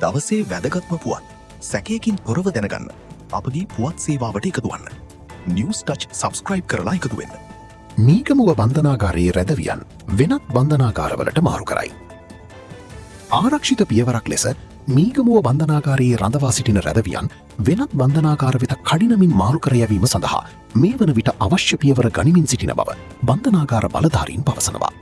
දවසේ වැදගත්ම පුවත් සැකයකින් තොරව දැනගන්න අපගේ පුවත් සේවාවට එකතු වන්න. නිවුස් ටච් සබස්ක්‍රයිබ් කරලා එකතු වෙන්න. මීගමුව බන්ධනාගාරයේ රැදවියන් වෙනත් බන්ධනාගාරවලට මාරු කරයි. ආරක්ෂිත පියවරක් ලෙස මීගමුව බන්ධනාගාරයේ රඳවා සිටින රැදවියන් වෙනත් බන්ධනාගාර වෙත කඩිනමින් මාරු කර යැවීම සඳහා මේ වන විට අවශ්‍ය පියවර ගනිමින් සිටින බව බන්ධනාගාර බලධාරීන් පවසනවා.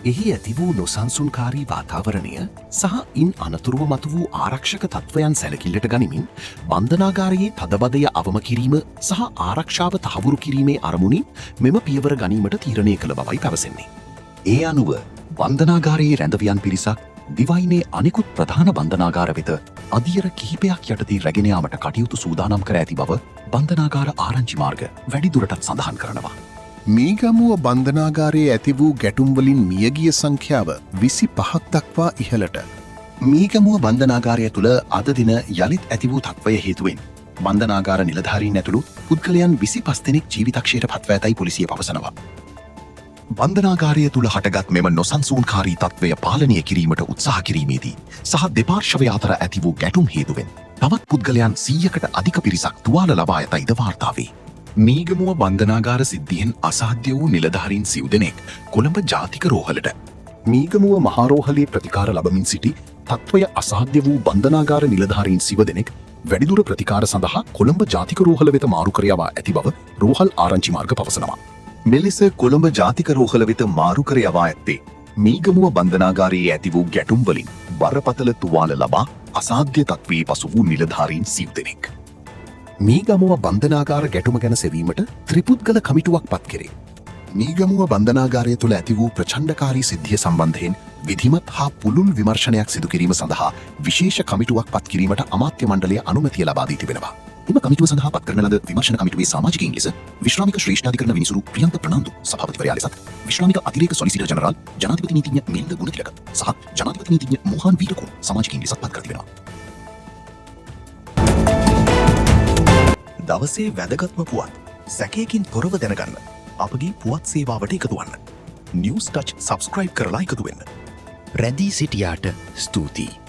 එහි ඇති වූ නොසන්සුන්කාරී වාතාවරණය සහ ඉන් අනතුරුව මතු වූ ආරක්ෂක තත්ත්වයන් සැලකිල්ලට ගනිමින් බන්ධනාගාරයේ තදබදය අවම කිරීම සහ ආරක්ෂාව තහවුරු කිරීමේ අරමුණින් මෙම පියවර ගැනීමට තීරණය කළ බවයි පැවසෙන්නේ. ඒ අනුව බන්ධනාගාරයේ රැඳවියන් පිරිසක් දිවයිනේ අනෙකුත් ප්‍රධාන බන්ධනාගාර වෙත අදියර කිහිපයක් යටතේ රැගෙන යාමට කටයුතු සූදානම් කර ඇති බව බන්ධනාගාර ආරංචි මාර්ග වැඩිදුරටත් සඳහන් කරනවා. මීගමුව බන්ධනාගාරයේ ඇති වූ ගැටුම්වලින් මියගිය සංඛ්‍යාව 25ක් දක්වා ඉහළට. මීගමුව බන්ධනාගාරය තුළ අද දින යළිත් ඇති වූ තත්ත්වය හේතුවෙන් බන්ධනාගාර නිලධාරීන් ඇතුළු පුද්ගලයන් 25 දෙනෙක් ජීවිතක්ෂයට පත්ව ඇතැයි පොලිසිය පවසනවා. බන්ධනාගාරය තුළ හටගත් මෙම නොසන්සූන්කාරී තත්ත්වය පාලනය කිරීමට උත්සාහ කිරීමේදී සහ දෙපාර්ශවය අතර ඇති වූ ගැටුම් හේතුවෙන් තවත් පුද්ගලයන් 100කට අධික පිරිසක් තුවාල ලබා ඇතයිද වාර්තා වේ. මීගමුව බන්ධනාගාර සිද්ධියෙන් අසාධ්‍ය වූ නිලධාරීන් 90 දෙනෙක් කොළඹ ජාතික රෝහලට මීගමුව මහාරෝහලේ ප්‍රතිකාර ලබමින් සිටි තත්ත්වය අසාධ්‍ය වූ බන්ධනාගාර නිලධාරීන් 90 දෙනෙක් වැඩිදුර ප්‍රතිකාර සඳහා කොළඹ ජාතික රෝහල වෙත මාරු කර යවා ඇති බව රෝහල් ආරංචි මාර්ග පවසනවා. මෙලෙස කොළඹ ජාතික රෝහල වෙත මාරු කර යවා ඇත්තේ මීගමුව බන්ධනාගාරයේ ඇති වූ ගැටුම් වලින් බරපතල තුවාල ලබා අසාධ්‍ය තත්ත්වයේ පසු වූ නිලධාරීන් 90 දෙනෙක්. මීගමුව බන්ධනාගාර ගැටුම ගැන සෙවීමට ත්‍රිපුද්ගල කමිටුවක් පත් කෙරේ. මීගමුව බන්ධනාගාරය තුළ ඇති වූ ප්‍රචණ්ඩකාරී සිද්ධිය සම්බන්ධයෙන් විධිමත් හා පුළුල් විමර්ශනයක් සිදු කිරීම සඳහා විශේෂ කමිටුවක් පත් කිරීමට අමාත්‍ය මණ්ඩලය අනුමැතිය ලබා දී තිබෙනවා. එම කමිටුව සඳහා පත් කරන ලද විමර්ශන කමිටුවේ සමාජිකයින් ලෙස විශ්‍රාමික ශ්‍රේෂ්ඨාධිකරණ විනිසුරු ප්‍රියන්ත ප්‍රනාන්දු සභාපතිවරයා ලෙසත් විශ්‍රාමික අතිරේක සොලිසිටර් ජනරාල් ජනාධිපති නීතිඥ මිලින්ද ගුණතිලක සහ ජනාධිපති නීතිඥ මොහාන් වීරකෝන් සමාජිකයින් ලෙසත් පත් කර තිබෙනවා. දවසේ වැදගත්ම පුවත් සැකයකින් තොරව දැනගන්න අපගේ පුවත් සේවාවට එකතු වන්න. නිවුස් ටච් සබස්ක්‍රයිබ් කරලා එකතු වෙන්න. රැඳී සිටියාට ස්තුතියි.